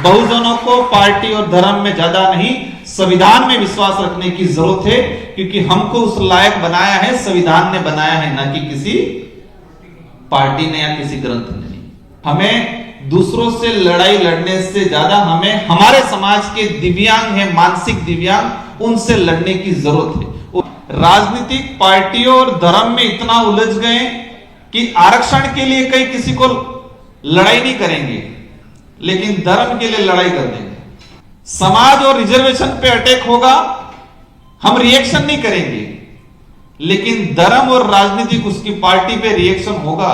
बहुजनों को पार्टी और धर्म में ज्यादा नहीं, संविधान में विश्वास रखने की जरूरत है, क्योंकि हमको उस लायक बनाया है संविधान ने बनाया है, ना कि किसी पार्टी ने या किसी ग्रंथ ने नहीं। हमें दूसरों से लड़ाई लड़ने से ज्यादा हमें हमारे समाज के दिव्यांग हैं, मानसिक दिव्यांग, उनसे लड़ने की जरूरत है। राजनीतिक पार्टियों और धर्म में इतना उलझ गए कि आरक्षण के लिए कई किसी को लड़ाई नहीं करेंगे, लेकिन धर्म के लिए लड़ाई कर देंगे। समाज और रिजर्वेशन पे अटैक होगा, हम रिएक्शन नहीं करेंगे, लेकिन धर्म और राजनीतिक उसकी पार्टी पे रिएक्शन होगा,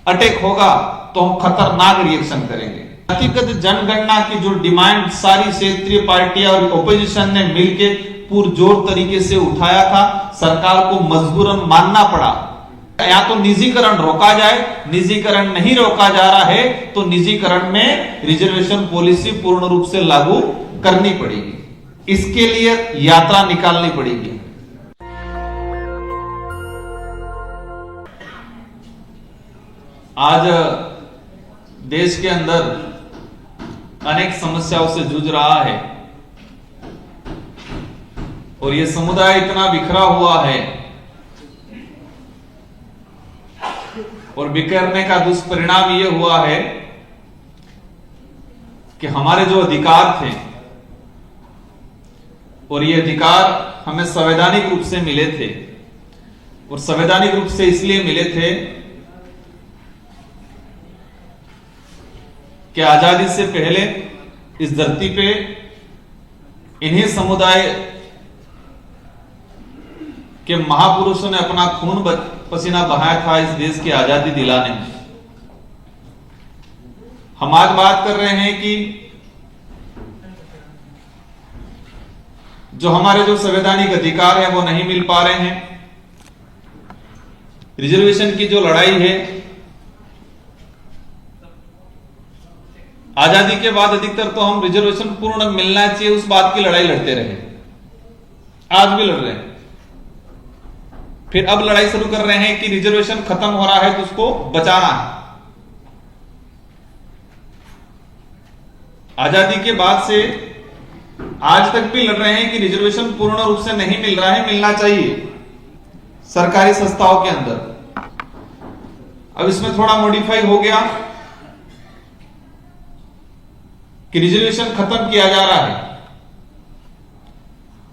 अटैक होगा, तो हम खतरनाक रिएक्शन करेंगे। जातिगत जनगणना की जो डिमांड सारी क्षेत्रीय पार्टियां और ओपोजिशन ने मिलकर पुरजोर तरीके से उठाया था, सरकार को मजबूरन मानना पड़ा। या तो निजीकरण रोका जाए, निजीकरण नहीं रोका जा रहा है तो निजीकरण में रिजर्वेशन पॉलिसी पूर्ण रूप से लागू करनी पड़ेगी। इसके लिए यात्रा निकालनी पड़ेगी। आज देश के अंदर अनेक समस्याओं से जूझ रहा है और यह समुदाय इतना बिखरा हुआ है और बिखरने का दुष्परिणाम यह हुआ है कि हमारे जो अधिकार थे, और ये अधिकार हमें संवैधानिक रूप से मिले थे, और संवैधानिक रूप से इसलिए मिले थे कि आजादी से पहले इस धरती पे इन्हीं समुदाय के महापुरुषों ने अपना खून पसीना बहाया था इस देश की आजादी दिलाने में। हम आज बात कर रहे हैं कि जो हमारे जो संवैधानिक अधिकार है वो नहीं मिल पा रहे हैं। रिजर्वेशन की जो लड़ाई है, आजादी के बाद अधिकतर तो हम रिजर्वेशन पूर्ण मिलना चाहिए उस बात की लड़ाई लड़ते रहे, आज भी लड़ रहे हैं। फिर अब लड़ाई शुरू कर रहे हैं कि रिजर्वेशन खत्म हो रहा है तो उसको बचाना है। आजादी के बाद से आज तक भी लड़ रहे हैं कि रिजर्वेशन पूर्ण रूप से नहीं मिल रहा है, मिलना चाहिए सरकारी संस्थाओं के अंदर। अब इसमें थोड़ा मॉडिफाई हो गया कि रिजर्वेशन खत्म किया जा रहा है।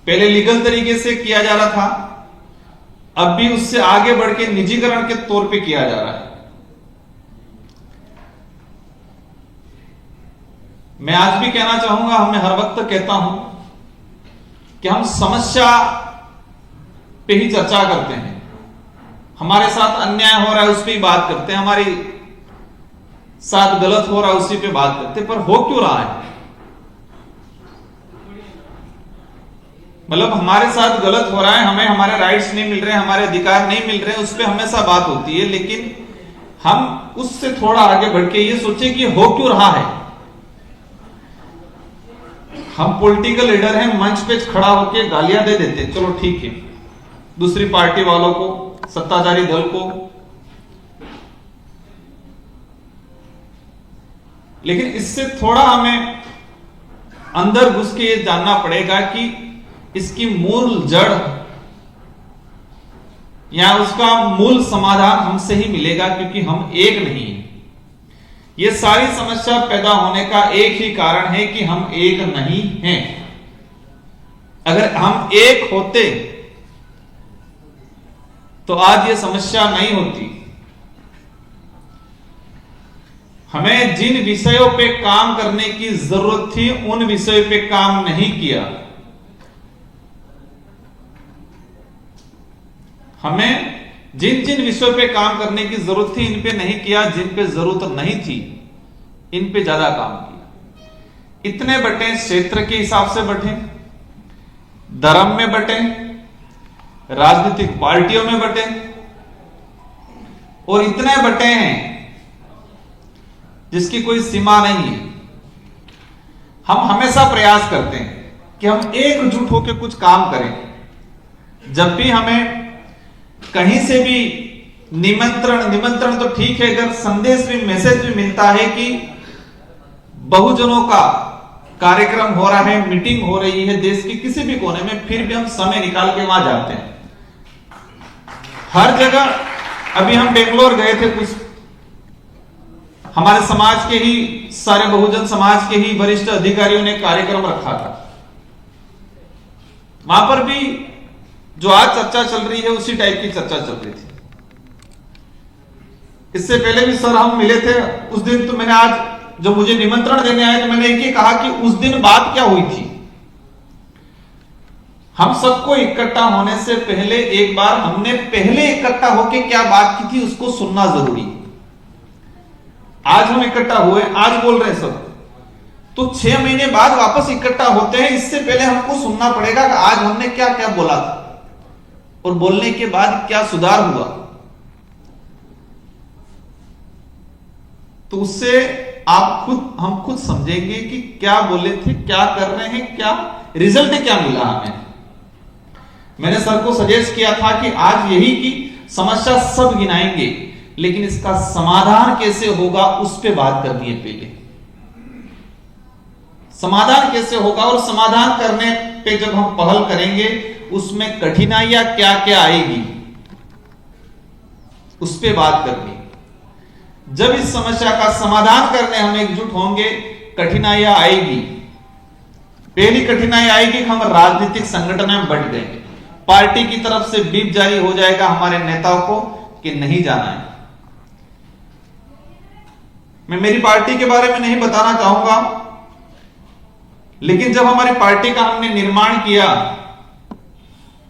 पहले लीगल तरीके से किया जा रहा था, अब भी उससे आगे बढ़ के निजीकरण के तौर पे किया जा रहा है। मैं आज भी कहना चाहूंगा, मैं हर वक्त कहता हूं कि हम समस्या पे ही चर्चा करते हैं, हमारे साथ अन्याय हो रहा है उस पर ही बात करते हैं, हमारी साथ गलत हो रहा है उसी पे बात करते हैं, पर हो क्यों रहा है? मतलब हमारे साथ गलत हो रहा है, हमें हमारे राइट्स नहीं मिल रहे, हमारे अधिकार नहीं मिल रहे, उस पर हमेशा बात होती है, लेकिन हम उससे थोड़ा आगे बढ़ के ये सोचे कि हो क्यों रहा है। हम पॉलिटिकल लीडर हैं, मंच पे खड़ा होकर गालियां दे देते, चलो ठीक है, दूसरी पार्टी वालों को, सत्ताधारी दल को, लेकिन इससे थोड़ा हमें अंदर घुस के ये जानना पड़ेगा कि इसकी मूल जड़ या उसका मूल समाधान हमसे ही मिलेगा, क्योंकि हम एक नहीं हैं। ये सारी समस्या पैदा होने का एक ही कारण है कि हम एक नहीं हैं। अगर हम एक होते तो आज ये समस्या नहीं होती। हमें जिन विषयों पे काम करने की जरूरत थी उन विषयों पे काम नहीं किया। हमें जिन जिन विषयों पे काम करने की जरूरत थी इन पे नहीं किया, जिन पे जरूरत नहीं थी इन पे ज्यादा काम किया। इतने बटे क्षेत्र के हिसाब से बटे, धर्म में बटे, राजनीतिक पार्टियों में बटे, और इतने बटे हैं जिसकी कोई सीमा नहीं है। हम हमेशा प्रयास करते हैं कि हम एकजुट होकर कुछ काम करें। जब भी हमें कहीं से भी निमंत्रण तो ठीक है, अगर संदेश भी, मैसेज भी मिलता है कि बहुजनों का कार्यक्रम हो रहा है, मीटिंग हो रही है देश के किसी भी कोने में, फिर भी हम समय निकाल के वहां जाते हैं। हर जगह, अभी हम बेंगलोर गए थे, कुछ हमारे समाज के ही, सारे बहुजन समाज के ही वरिष्ठ अधिकारियों ने कार्यक्रम रखा था। वहां पर भी जो आज चर्चा चल रही है उसी टाइप की चर्चा चल रही थी। इससे पहले भी सर हम मिले थे उस दिन, तो मैंने आज जब मुझे निमंत्रण देने आए तो मैंने एक ही कहा कि उस दिन बात क्या हुई थी। हम सबको इकट्ठा होने से पहले एक बार हमने पहले इकट्ठा होकर क्या बात की थी उसको सुनना जरूरी। आज हम इकट्ठा हुए, आज बोल रहे हैं सब, तो 6 महीने बाद वापस इकट्ठा होते हैं, इससे पहले हमको सुनना पड़ेगा कि आज हमने क्या क्या बोला था और बोलने के बाद क्या सुधार हुआ। तो उससे हम खुद समझेंगे कि क्या बोले थे, क्या कर रहे हैं, क्या रिजल्ट क्या मिला हमें। मैंने सर को सजेस्ट किया था कि आज यही की समस्या सब गिनाएंगे, लेकिन इसका समाधान कैसे होगा उस पे बात करनी है पहले। समाधान कैसे होगा, और समाधान करने पे जब हम पहल करेंगे उसमें कठिनाइयां क्या क्या आएगी उस पे बात करनी। जब इस समस्या का समाधान करने हम एकजुट होंगे, कठिनाइयां आएगी। पहली कठिनाई आएगी कि हम राजनीतिक संगठन में बंट गए, पार्टी की तरफ से व्हिप जारी हो जाएगा हमारे नेताओं को कि नहीं जाना है। मैं मेरी पार्टी के बारे में नहीं बताना चाहूंगा, लेकिन जब हमारी पार्टी का हमने निर्माण किया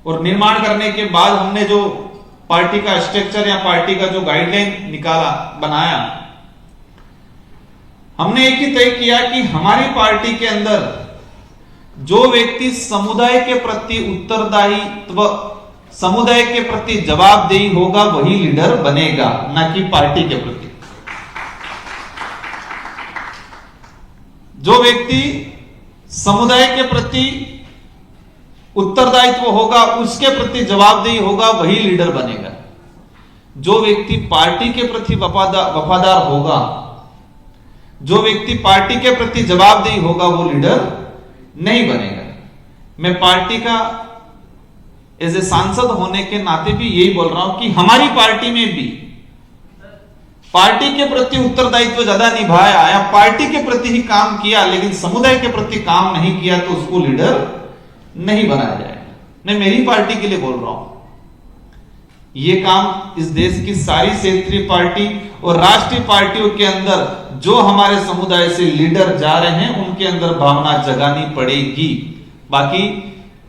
और निर्माण करने के बाद हमने जो पार्टी का स्ट्रक्चर या पार्टी का जो गाइडलाइन निकाला, बनाया, हमने एक ही तय किया कि हमारी पार्टी के अंदर जो व्यक्ति समुदाय के प्रति उत्तरदायित्व, समुदाय के प्रति जवाबदेही होगा वही लीडर बनेगा, ना कि पार्टी के प्रति। जो व्यक्ति समुदाय के प्रति उत्तरदायित्व होगा, उसके प्रति जवाबदेही होगा, वही लीडर बनेगा। जो व्यक्ति पार्टी के प्रति वफादार होगा, जो व्यक्ति पार्टी के प्रति जवाबदेही होगा, वो लीडर नहीं बनेगा। मैं पार्टी का एज ए सांसद होने के नाते भी यही बोल रहा हूं कि हमारी पार्टी में भी पार्टी के प्रति उत्तरदायित्व ज्यादा निभाया या पार्टी के प्रति ही काम किया, लेकिन समुदाय के प्रति काम नहीं किया, तो उसको लीडर नहीं बनाया जाएगा। मैं मेरी पार्टी के लिए बोल रहा हूं। ये काम इस देश की सारी क्षेत्रीय पार्टी और राष्ट्रीय पार्टियों के अंदर जो हमारे समुदाय से लीडर जा रहे हैं उनके अंदर भावना जगानी पड़ेगी। बाकी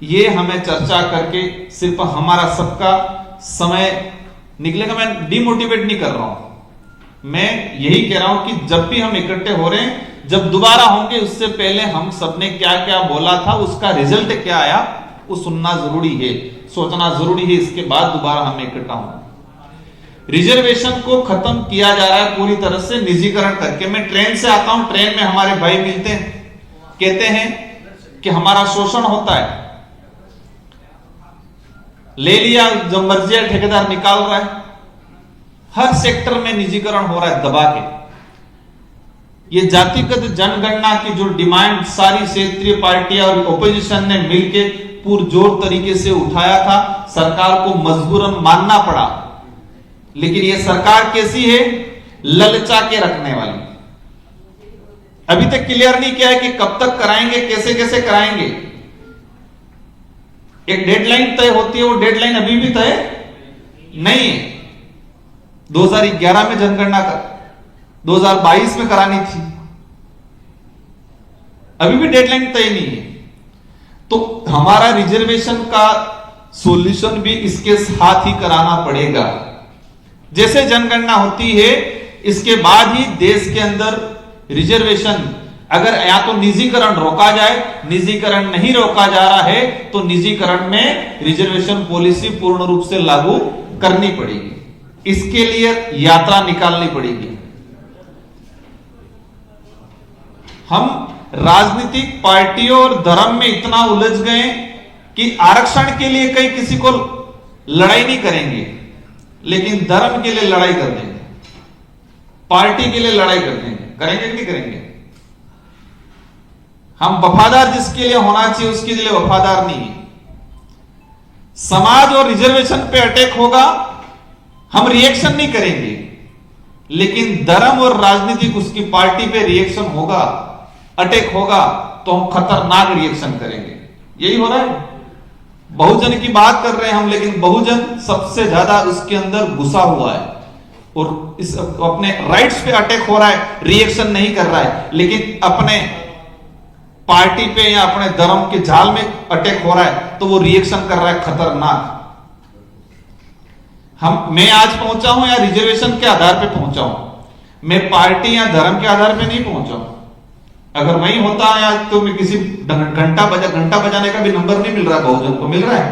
ये हमें चर्चा करके सिर्फ हमारा सबका समय निकलेगा, मैं डिमोटिवेट नहीं कर रहा हूं। मैं यही कह रहा हूं कि जब भी हम इकट्ठे हो रहे हैं, जब दोबारा होंगे उससे पहले हम सबने क्या क्या बोला था, उसका रिजल्ट क्या आया, वो सुनना जरूरी है, सोचना जरूरी है। इसके बाद दोबारा हम इकट्ठा होंगे। रिजर्वेशन को खत्म किया जा रहा है पूरी तरह से निजीकरण करके। मैं ट्रेन से आता हूं, ट्रेन में हमारे भाई मिलते हैं, कहते हैं कि हमारा शोषण होता है, ले लिया जब मर्जी है ठेकेदार निकाल रहा है। हर सेक्टर में निजीकरण हो रहा है दबा के। ये जातिगत जनगणना की जो डिमांड सारी क्षेत्रीय पार्टियां और ओपोजिशन ने मिलकर पुरजोर तरीके से उठाया था, सरकार को मजबूरन मानना पड़ा। लेकिन ये सरकार कैसी है, ललचा के रखने वाली। अभी तक क्लियर नहीं किया है कि कब तक कराएंगे, कैसे कैसे कराएंगे। एक डेडलाइन तय होती है, वो डेडलाइन अभी भी तय नहीं है। 2011 में जनगणना 2022 में करानी थी, अभी भी डेडलाइन तय नहीं है। तो हमारा रिजर्वेशन का सॉल्यूशन भी इसके साथ ही कराना पड़ेगा। जैसे जनगणना होती है, इसके बाद ही देश के अंदर रिजर्वेशन, अगर या तो निजीकरण रोका जाए, निजीकरण नहीं रोका जा रहा है तो निजीकरण में रिजर्वेशन पॉलिसी पूर्ण रूप से लागू करनी पड़ेगी। इसके लिए यात्रा निकालनी पड़ेगी। हम राजनीतिक पार्टियों और धर्म में इतना उलझ गए कि आरक्षण के लिए कहीं किसी को लड़ाई नहीं करेंगे, लेकिन धर्म के लिए लड़ाई कर देंगे, पार्टी के लिए लड़ाई कर देंगे। करेंगे कि नहीं करेंगे? हम वफादार जिसके लिए होना चाहिए उसके लिए वफादार नहीं है। समाज और रिजर्वेशन पे अटैक होगा, हम रिएक्शन नहीं करेंगे, लेकिन धर्म और राजनीतिक उसकी पार्टी पे रिएक्शन होगा, अटैक होगा, तो हम खतरनाक रिएक्शन करेंगे। यही हो रहा है। बहुजन की बात कर रहे हैं हम, लेकिन बहुजन सबसे ज्यादा उसके अंदर घुसा हुआ है और इस अपने राइट्स पे अटैक हो रहा है, रिएक्शन नहीं कर रहा है, लेकिन अपने पार्टी पे या अपने धर्म के जाल में अटैक हो रहा है तो वो रिएक्शन कर रहा है खतरनाक। मैं आज पहुंचा हूं या रिजर्वेशन के आधार पे पहुंचा हूं, मैं पार्टी या धर्म के आधार पे नहीं पहुंचा हूं। अगर वही होता या तो मैं किसी घंटा बजाने का भी नंबर नहीं मिल रहा, बहुजन को मिल रहा है।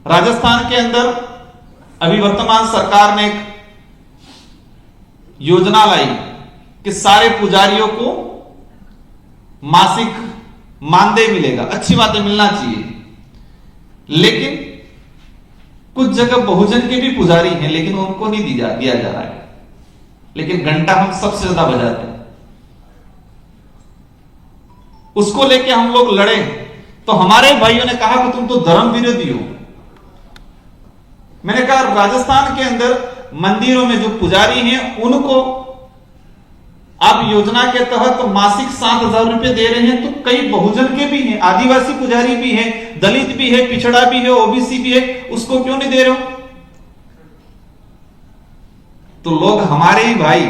राजस्थान के अंदर अभी वर्तमान सरकार ने एक योजना लाई कि सारे पुजारियों को मासिक मानदेय मिलेगा। अच्छी बात है, मिलना चाहिए, लेकिन कुछ जगह बहुजन के भी पुजारी हैं लेकिन उनको नहीं दिया जा रहा है, लेकिन घंटा हम सबसे ज्यादा बजाते हैं। उसको लेके हम लोग लड़े तो हमारे भाइयों ने कहा कि तुम तो धर्म विरोधी हो। मैंने कहा राजस्थान के अंदर मंदिरों में जो पुजारी हैं उनको आप योजना के तहत तो मासिक 7,000 रुपए दे रहे हैं, तो कई बहुजन के भी हैं, आदिवासी पुजारी भी हैं, दलित भी है, पिछड़ा भी है, ओबीसी भी है, उसको क्यों नहीं दे रहे हो? तो लोग हमारे ही भाई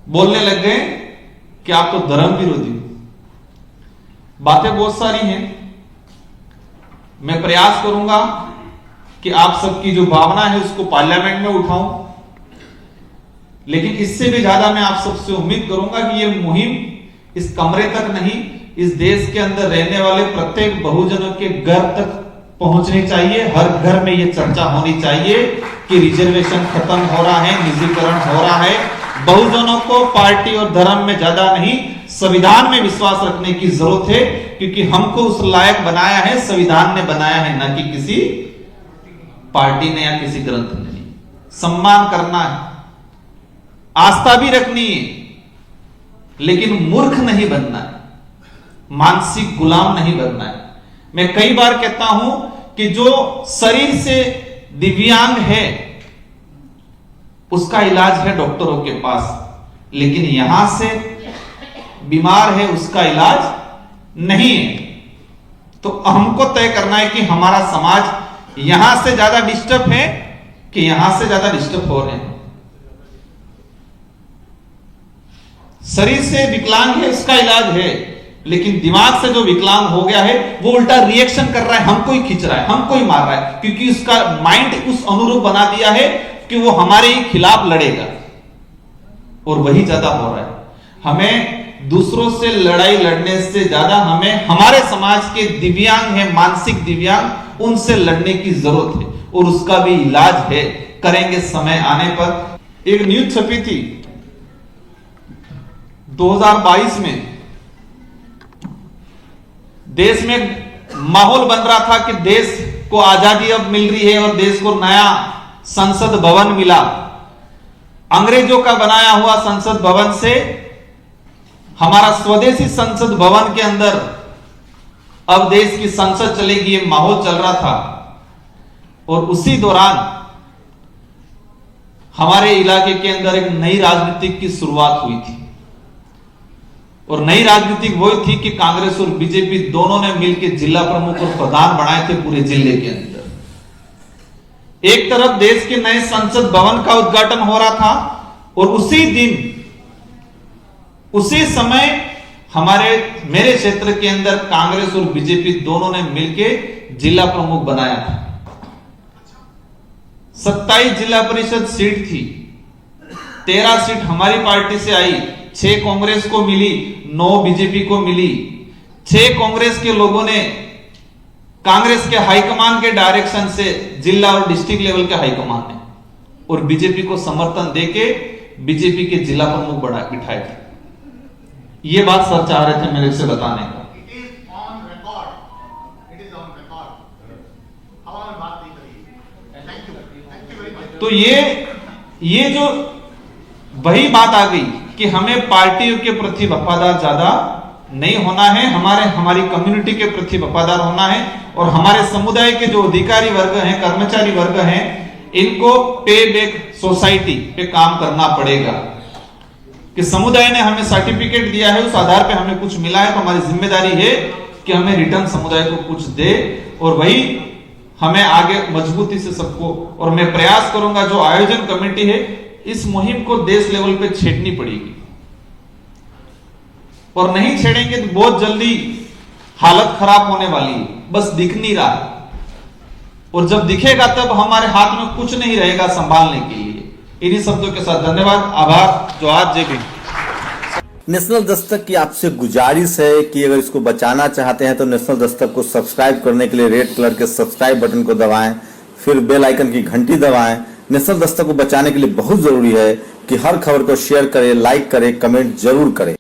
बोलने लग गए कि आप तो धर्म विरोधी हो। बातें बहुत सारी हैं, मैं प्रयास करूंगा कि आप सबकी जो भावना है उसको पार्लियामेंट में उठाऊं, लेकिन इससे भी ज्यादा मैं आप सबसे उम्मीद करूंगा कि ये मुहिम इस कमरे तक नहीं, इस देश के अंदर रहने वाले प्रत्येक बहुजनों के घर तक पहुंचनी चाहिए। हर घर में ये चर्चा होनी चाहिए कि रिजर्वेशन खत्म हो रहा है, निजीकरण हो रहा है। बहुजनों को पार्टी और धर्म में ज्यादा नहीं, संविधान में विश्वास रखने की जरूरत है, क्योंकि हमको उस लायक बनाया है संविधान ने बनाया है, न कि किसी पार्टी ने या किसी ग्रंथ ने। सम्मान करना है, आस्था भी रखनी है, लेकिन मूर्ख नहीं बनना है, मानसिक गुलाम नहीं बनना है। मैं कई बार कहता हूं कि जो शरीर से दिव्यांग है उसका इलाज है डॉक्टरों के पास, लेकिन यहां से बीमार है उसका इलाज नहीं है। तो हमको तय करना है कि हमारा समाज यहां से ज्यादा डिस्टर्ब है कि यहां से ज्यादा डिस्टर्ब हो रहे हैं। शरीर से विकलांग है उसका इलाज है, लेकिन दिमाग से जो विकलांग हो गया है वो उल्टा रिएक्शन कर रहा है, हमको ही खींच रहा है, हमको ही मार रहा है, क्योंकि उसका माइंड उस अनुरूप बना दिया है कि वो हमारे ही खिलाफ लड़ेगा, और वही ज्यादा हो रहा है। हमें दूसरों से लड़ाई लड़ने से ज्यादा हमें हमारे समाज के दिव्यांग है, मानसिक दिव्यांग, उनसे लड़ने की जरूरत है, और उसका भी इलाज है, करेंगे समय आने पर। एक न्यूज छपी थी 2022 में, देश में माहौल बन रहा था कि देश को आजादी अब मिल रही है और देश को नया संसद भवन मिला। अंग्रेजों का बनाया हुआ संसद भवन से हमारा स्वदेशी संसद भवन के अंदर अब देश की संसद चलेगी, ये माहौल चल रहा था। और उसी दौरान हमारे इलाके के अंदर एक नई राजनीति की शुरुआत हुई थी, और नई राजनीति वही थी कि कांग्रेस और बीजेपी दोनों ने मिलकर जिला प्रमुख और प्रधान बनाए थे पूरे जिले के अंदर। एक तरफ देश के नए संसद भवन का उद्घाटन हो रहा था, और उसी दिन उसी समय मेरे क्षेत्र के अंदर कांग्रेस और बीजेपी दोनों ने मिलकर जिला प्रमुख बनाया था। 27 जिला परिषद सीट थी, 13 सीट हमारी पार्टी से आई, 6 कांग्रेस को मिली, 9 बीजेपी को मिली। 6 कांग्रेस के लोगों ने कांग्रेस के हाईकमान के डायरेक्शन से जिला और डिस्ट्रिक्ट लेवल के हाईकमान ने और बीजेपी को समर्थन देके बीजेपी के जिला प्रमुख बिठाए थे। ये बात सर चाह रहे थे मेरे से बताने का। तो ये जो वही बात आ गई कि हमें पार्टियों के प्रति वफादार ज्यादा नहीं होना है, हमारी कम्युनिटी के प्रति वफादार होना है और हमारे समुदाय के जो अधिकारी वर्ग हैं, कर्मचारी वर्ग हैं, इनको पे बैक सोसाइटी पे काम करना पड़ेगा कि समुदाय ने हमें सर्टिफिकेट दिया है, उस आधार पे हमें कुछ मिला है, तो हमारी जिम्मेदारी है कि हमें रिटर्न समुदाय को कुछ दे और वही हमें आगे मजबूती से सबको। और मैं प्रयास करूंगा, जो आयोजन कमेटी है, इस मुहिम को देश लेवल पे छेड़नी पड़ेगी और नहीं छेड़ेंगे तो बहुत जल्दी हालत खराब होने वाली है, बस दिख नहीं रहा और जब दिखेगा तब हमारे हाथ में कुछ नहीं रहेगा संभालने के लिए। इन्हीं शब्दों के साथ धन्यवाद, आभार, जोहार, जय भीम। नेशनल दस्तक की आपसे गुजारिश है कि अगर इसको बचाना चाहते हैं तो नेशनल दस्तक को सब्सक्राइब करने के लिए रेड कलर के सब्सक्राइब बटन को दबाएं, फिर बेल आइकन की घंटी दबाएं। नेशनल दस्तक को बचाने के लिए बहुत जरूरी है कि हर खबर को शेयर करें, लाइक करें, कमेंट जरूर करें।